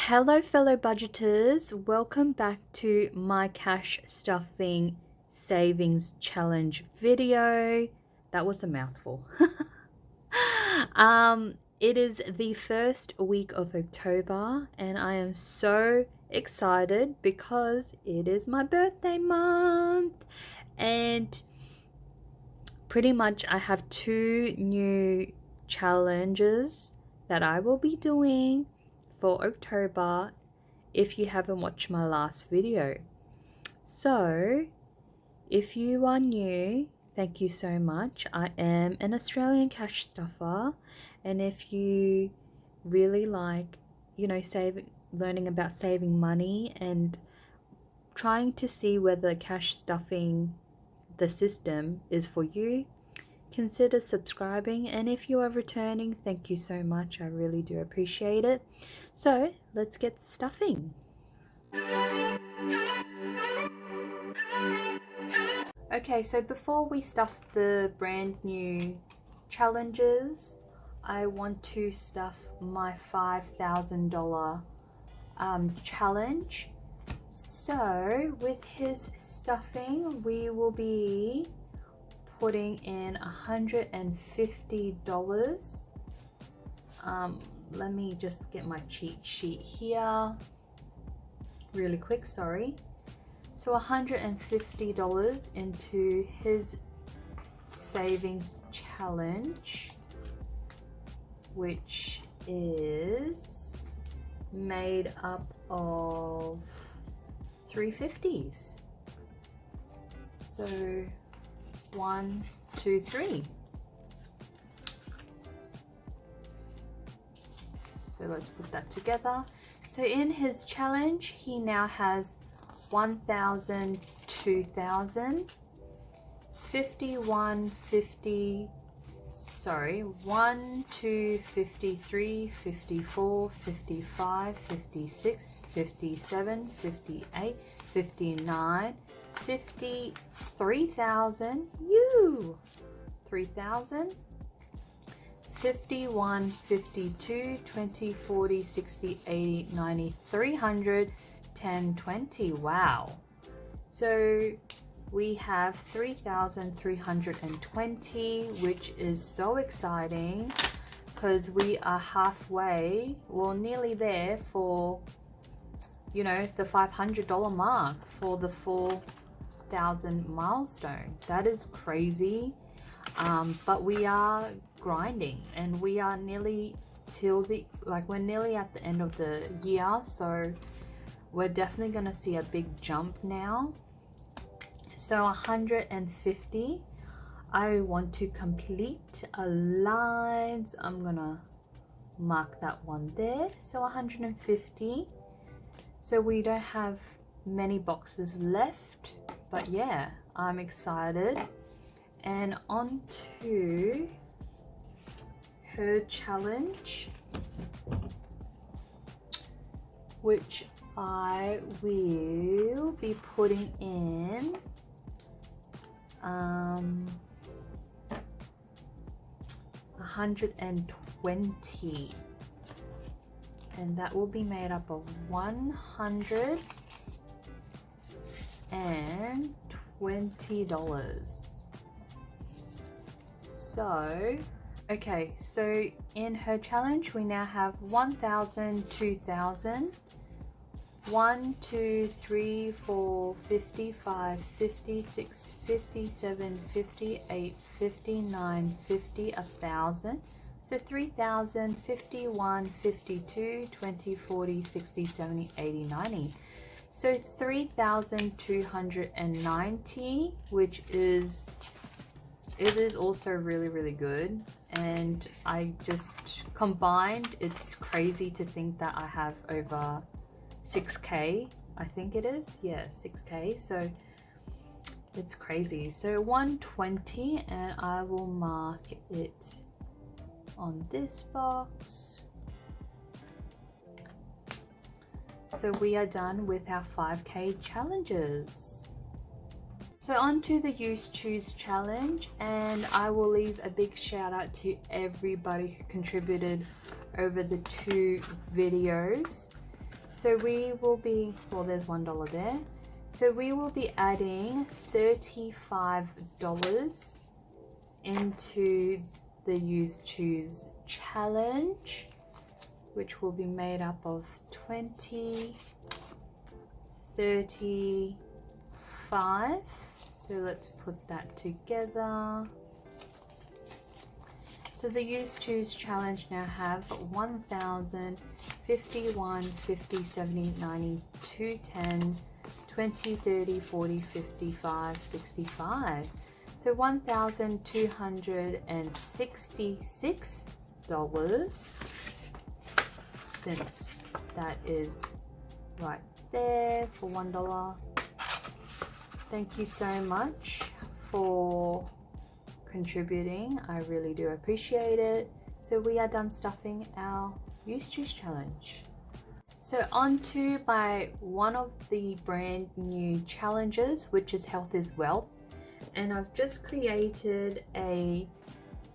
Hello fellow budgeters, welcome back to my cash stuffing savings challenge video. That was a mouthful. It is the first week of October and I am so excited because it is my birthday month, and pretty much I have two new challenges that I will be doing for October if you haven't watched my last video. So if you are new, thank you so much. I am an Australian cash stuffer, and if you really like, learning about saving money and trying to see whether cash stuffing the system is for you, consider subscribing. And if you are returning, thank you so much. I really do appreciate it. So let's get stuffing. Okay, so before we stuff the brand new challenges, I want to stuff my $5,000 challenge. So with his stuffing, we will be putting in $150. Let me just get my cheat sheet here really quick, sorry. So $150 into his savings challenge, which is made up of 350s. So 1, 2, 3. So let's put that together. So in his challenge, he now has 1,000, 2,000, 51, 50, 1, 2, 53, 54, 55, 56, 57, 58, 59, 53,000, 3,000, 51, 52, 20, 40, 60, 80, 90, 300, 10, 20. Wow. So we have 3,320, which is so exciting because we are halfway, well, nearly there for, the $500 mark for the 4,000 milestone. That is crazy. But we are grinding and we are nearly we're nearly at the end of the year. So we're definitely going to see a big jump now. So 150, I want to complete a line. So I'm going to mark that one there. So 150. So we don't have many boxes left, but yeah, I'm excited. And on to her challenge, which I will be putting in 120, and that will be made up of $120. So, okay, so in her challenge, we now have 1,000, 2,000, 1, 2, 3, 4, 55, 56, 57, 58, 59, 50, 1,000. So 3,000, 51, 52, 20, 40, 60, 70, 80, 90. So 3,290, which is, it is also really, really good. And I just combined, it's crazy to think that I have over 6K, I think it is. Yeah, 6K. So it's crazy. So 120, and I will mark it on this box. So we are done with our 5K challenges. So on to the YouChoose challenge, and I will leave a big shout out to everybody who contributed over the 2 videos. So we will be, well, there's $1 there. So we will be adding $35 into the YouChoose challenge, which will be made up of 20, 35. So let's put that together. So the YouChoose challenge now have 1,000, 51, 50, 70, 90, 210, 20, 30, 40, 55, 65. So $1,266, since that is right there for $1. Thank you so much for contributing. I really do appreciate it. So we are done stuffing our YouChoose challenge. So on to one of the brand new challenges, which is Health is Wealth. And I've just created a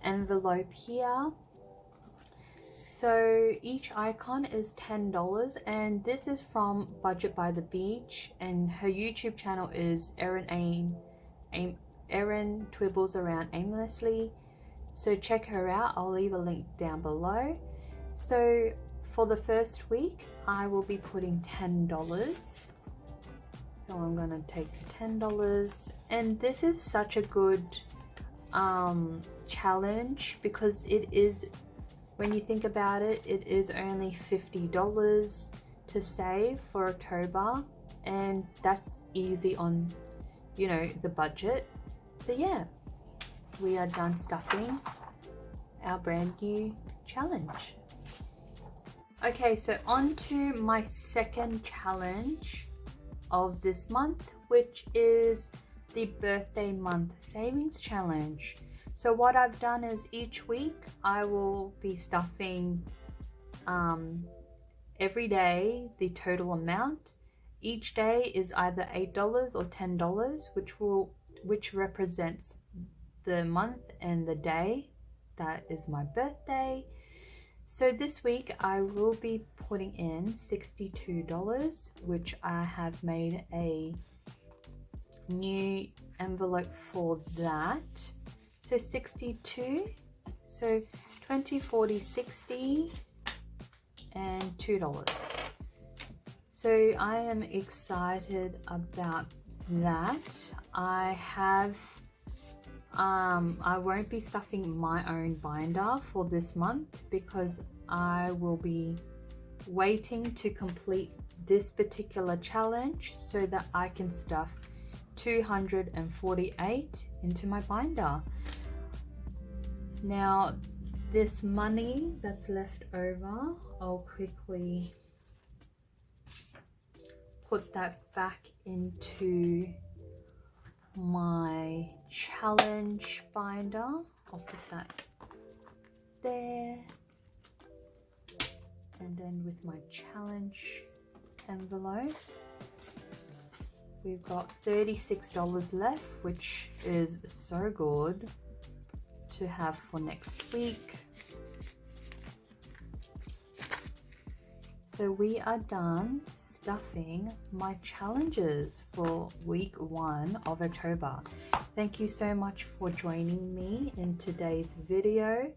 envelope here. So each icon is $10, and this is from Budget by the Beach, and her YouTube channel is Erin Twibbles Around Aimlessly. So check her out. I'll leave a link down below. So for the first week, I will be putting $10. So I'm gonna take $10, and this is such a good challenge, because it is, when you think about it, it is only $50 to save for October, and that's easy on, you know, the budget. So yeah, we are done stuffing our brand new challenge. Okay, so on to my second challenge of this month, which is the birthday month savings challenge. So what I've done is each week I will be stuffing every day the total amount. Each day is either $8 or $10, which represents the month and the day that is my birthday. So this week I will be putting in $62, which I have made a new envelope for that. So 62, so 20, 40, 60, and $2. So I am excited about that. I won't be stuffing my own binder for this month, because I will be waiting to complete this particular challenge so that I can stuff 248 into my binder. Now this money that's left over, I'll quickly put that back into my challenge binder. I'll put that there, and then with my challenge envelope, we've got $36 left, which is so good to have for next week. So we are done stuffing my challenges for week 1 of October. Thank you so much for joining me in today's video.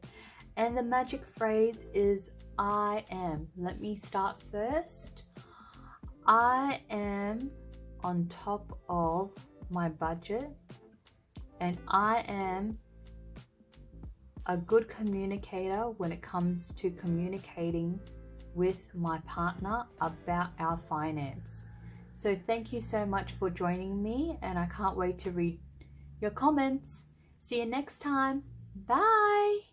And the magic phrase is I am. Let me start first. I am on top of my budget, and I am a good communicator when it comes to communicating with my partner about our finance. So thank you so much for joining me, and I can't wait to read your comments. See you next time. Bye.